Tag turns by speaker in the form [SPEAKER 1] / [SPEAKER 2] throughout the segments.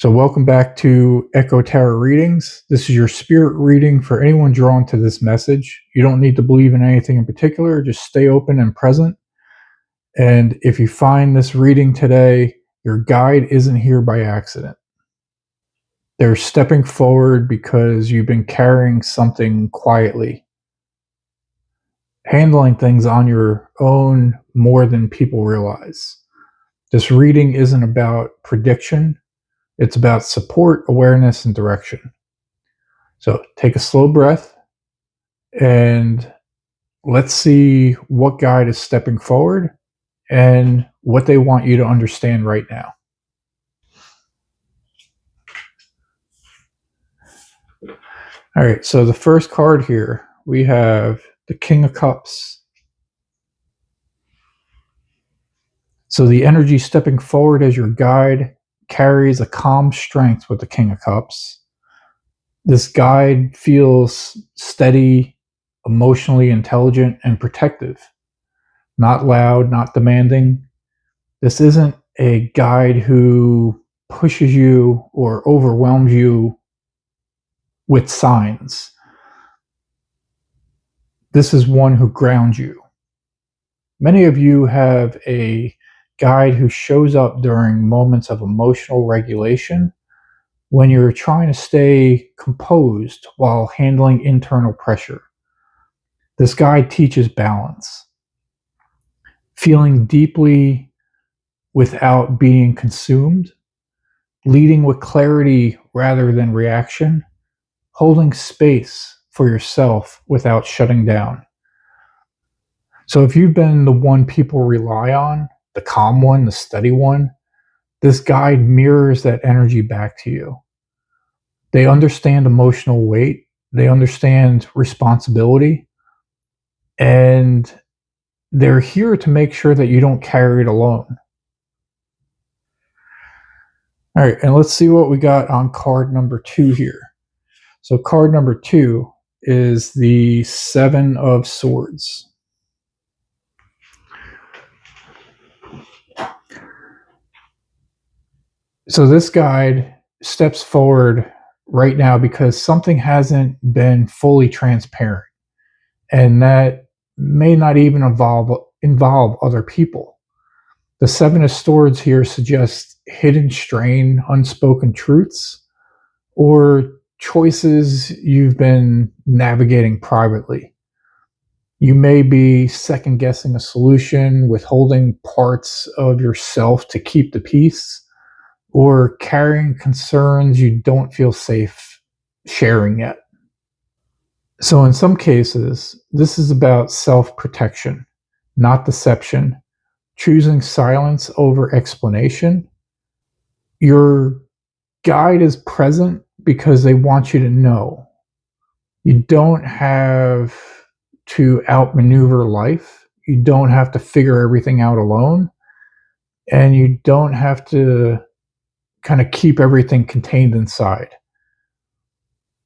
[SPEAKER 1] So, welcome back to Echo Tarot Readings. This is your spirit reading for anyone drawn to this message. You don't need to believe in anything in particular, just stay open and present. And if you find this reading today, your guide isn't here by accident. They're stepping forward because you've been carrying something quietly, handling things on your own more than people realize. This reading isn't about prediction. It's about support, awareness, and direction. So take a slow breath and let's see what guide is stepping forward and what they want you to understand right now. All right, so the first card here, we have the King of Cups. So the energy stepping forward as your guide carries a calm strength with the King of Cups. This guide feels steady, emotionally intelligent, and protective. Not loud, not demanding. This isn't a guide who pushes you or overwhelms you with signs. This is one who grounds you. Many of you have a guide who shows up during moments of emotional regulation when you're trying to stay composed while handling internal pressure. This guide teaches balance, feeling deeply without being consumed, leading with clarity rather than reaction, holding space for yourself without shutting down. So if you've been the one people rely on, the calm one, the steady one, this guide mirrors that energy back to you. They understand emotional weight, they understand responsibility, and they're here to make sure that you don't carry it alone. All right, and let's see what we got on card number 2 here. So card number 2 is the Seven of Swords. So this guide steps forward right now because something hasn't been fully transparent, and that may not even involve other people. The Seven of Swords here suggests hidden strain, unspoken truths, or choices you've been navigating privately. You may be second guessing a solution, withholding parts of yourself to keep the peace, or carrying concerns you don't feel safe sharing yet. So, in some cases, this is about self protection, not deception, choosing silence over explanation. Your guide is present because they want you to know. You don't have to outmaneuver life. You don't have to figure everything out alone. And you don't have to kind of keep everything contained inside.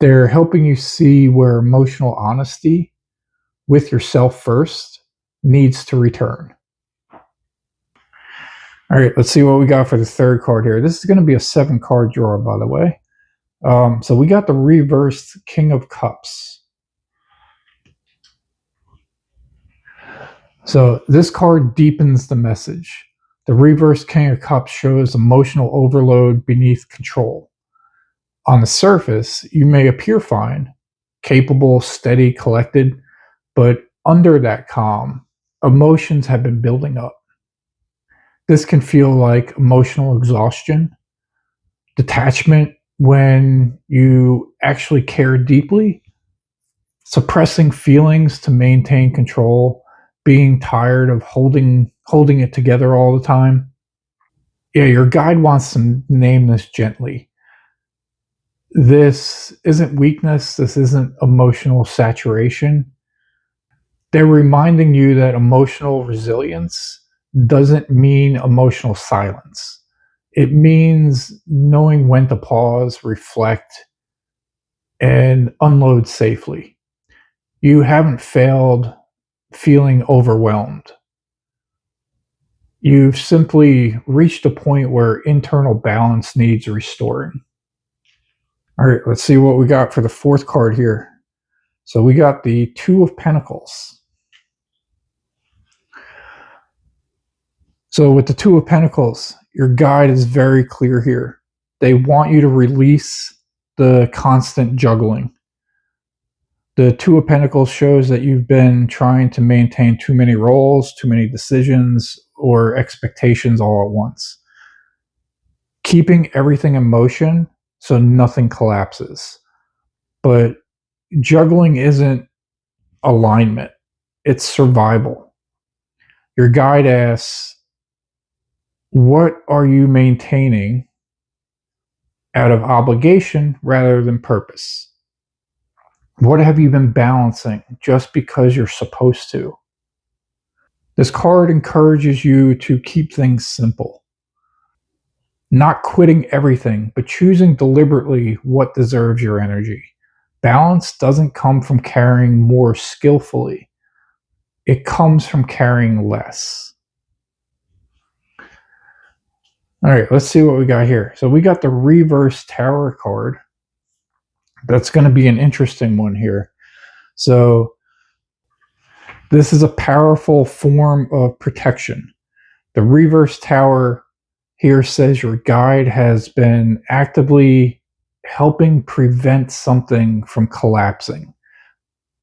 [SPEAKER 1] They're helping you see where emotional honesty with yourself first needs to return. All right, let's see what we got for the third card here. This is going to be a 7-card draw, by the way. So we got the reversed King of Cups. So this card deepens the message. The reversed King of Cups shows emotional overload beneath control. On the surface, you may appear fine, capable, steady, collected, but under that calm, emotions have been building up. This can feel like emotional exhaustion, detachment when you actually care deeply, suppressing feelings to maintain control, being tired of holding it together all the time. Yeah, your guide wants to name this gently. This isn't weakness, this isn't emotional saturation. They're reminding you that emotional resilience doesn't mean emotional silence. It means knowing when to pause, reflect, and unload safely. You haven't failed feeling overwhelmed. You've simply reached a point where internal balance needs restoring. All right, let's see what we got for the fourth card here. So we got the Two of Pentacles. So with the Two of Pentacles, your guide is very clear here. They want you to release the constant juggling. The Two of Pentacles shows that you've been trying to maintain too many roles, too many decisions, or expectations all at once. Keeping everything in motion so nothing collapses. But juggling isn't alignment, it's survival. Your guide asks, what are you maintaining out of obligation rather than purpose? What have you been balancing just because you're supposed to? This card encourages you to keep things simple, not quitting everything, but choosing deliberately what deserves your energy. Balance doesn't come from carrying more skillfully, it comes from carrying less. All right, let's see what we got here. So we got the reverse tower card. That's going to be an interesting one here. So this is a powerful form of protection. The reverse tower here says your guide has been actively helping prevent something from collapsing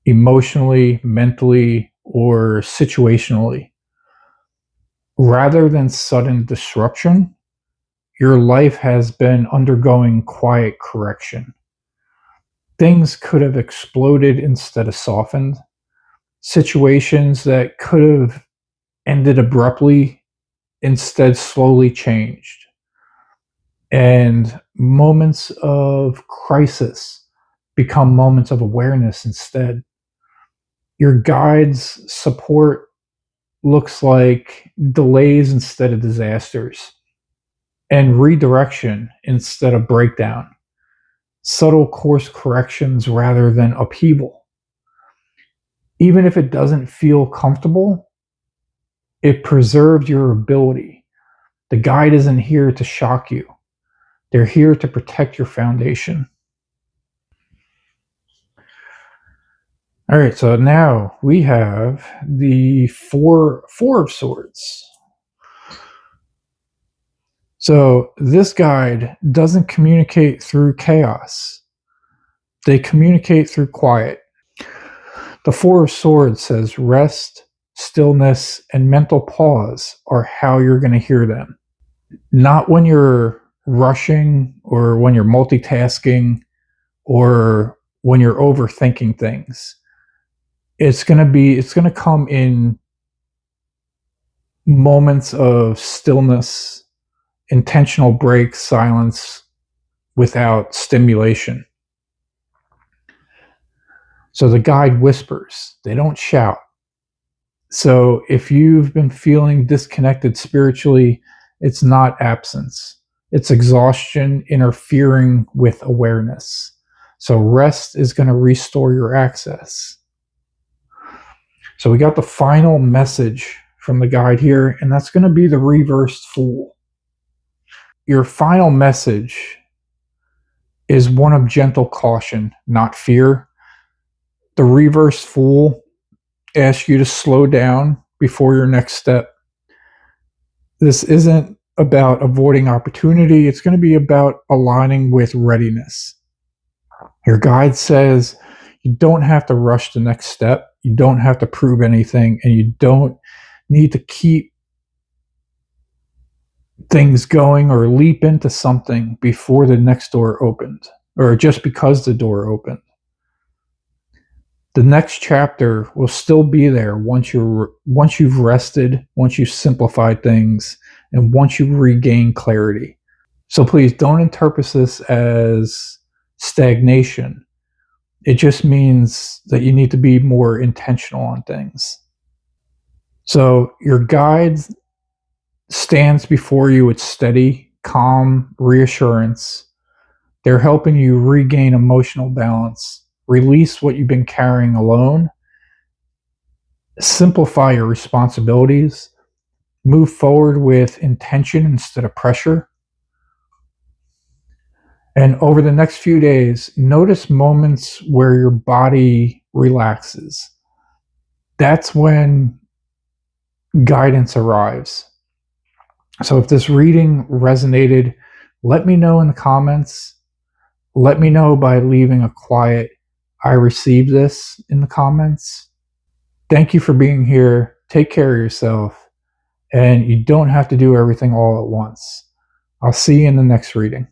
[SPEAKER 1] emotionally, mentally, or situationally. Rather than sudden disruption, your life has been undergoing quiet correction. Things could have exploded instead of softened. Situations that could have ended abruptly instead slowly changed. And moments of crisis become moments of awareness instead. Your guide's support looks like delays instead of disasters, and redirection instead of breakdown, subtle course corrections rather than upheaval. Even if it doesn't feel comfortable, it preserves your ability. The guide isn't here to shock you, they're here to protect your foundation. All right, so now we have the four of swords. So this guide doesn't communicate through chaos. They communicate through quiet. The Four of Swords says rest, stillness, and mental pause are how you're going to hear them. Not when you're rushing or when you're multitasking or when you're overthinking things. It's going to come in moments of stillness, intentional breaks, silence without stimulation. So the guide whispers, they don't shout. So if you've been feeling disconnected spiritually, it's not absence, it's exhaustion interfering with awareness. So rest is going to restore your access. So we got the final message from the guide here, and that's going to be the reversed fool. Your final message is one of gentle caution, not fear. The reversed fool asks you to slow down before your next step. This isn't about avoiding opportunity, it's going to be about aligning with readiness. Your guide says you don't have to rush the next step, you don't have to prove anything, and you don't need to keep things going or leap into something before the next door opened or just because the door opened. The next chapter will still be there once you've rested, once you've simplified things, and once you regain clarity. So please don't interpret this as stagnation. It just means that you need to be more intentional on things. So your guide stands before you with steady, calm reassurance. They're helping you regain emotional balance, release what you've been carrying alone, simplify your responsibilities, Move forward with intention instead of pressure. And over the next few days, notice moments where your body relaxes. That's when guidance arrives. So if this reading resonated, let me know in the comments. Let me know by leaving a quiet, I received this in the comments. Thank you for being here. Take care of yourself. And you don't have to do everything all at once. I'll see you in the next reading.